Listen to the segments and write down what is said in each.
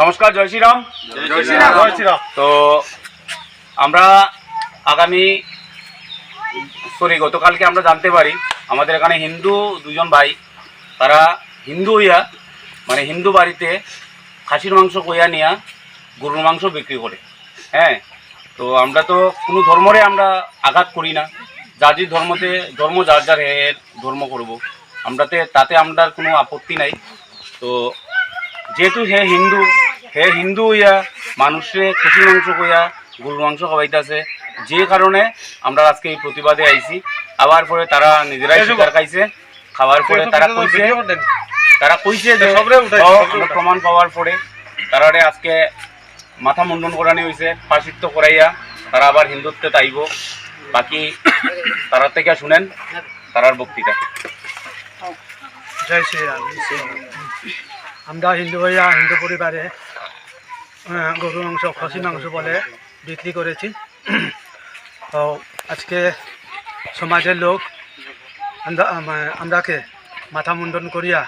নমস্কার, জয় শ্রীরাম। জয় শ্রীরাম। জয় শ্রীরাম। তো আমরা গতকালকে আমরা জানতে পারি আমাদের এখানে হিন্দু দুজন ভাই, তারা হিন্দু হইয়া মানে হিন্দু বাড়িতে খাসির মাংস কইয়া নিয়া গরুর মাংস বিক্রি করে। হ্যাঁ, তো আমরা তো কোনো ধর্মরে আমরা আঘাত করি না, যার যে ধর্ম যার যার ধর্ম করব, তাতে আমরা কোনো আপত্তি নাই। তো যেহেতু হে হিন্দু হইয়া মানুষে খাসির মাংস কইয়া গরুর মাংস খাওয়াইতেছে, যে কারণে আমরা আজকে এই প্রতিবাদে আইছি। আবার পরে তারা নিজেরাই শিকার খাইছে, খাওয়ার পরে তারা কইছে যে প্রমাণ পাওয়ার পরে তারা আজকে মাথা মুন্ডন করানি হয়েছে, ফাঁসিত্ব করাইয়া তারা আবার হিন্দুত্বে তাইব। বাকি তারা থেকে শুনেন তারার বক্তৃতা। জয় শ্রীরাম। আমরা হিন্দু ভাইয়া হিন্দু পরিবারে গরু মাংস খাসি মাংস বলে বিক্রি করেছি। তো আজকে সমাজের লোক আমরাকে মাথা মুন্ডন করিয়া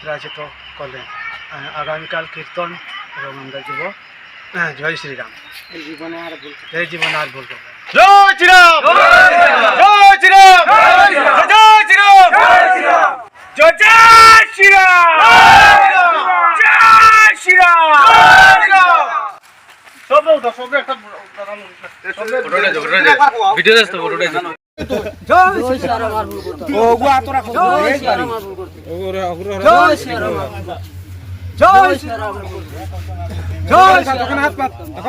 প্রায়শ্চিত করলেন। আগামীকাল কীর্তন এবং আমরা যাব। জয় শ্রীরাম। এই জীবনে আর ভুল করবেন। জয় শ্রীরাম। জয় শ্রীরাম। জয় শ্রীরাম। জয় শ্রীরাম। জয় শ্রীরাম।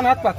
হাত পাত।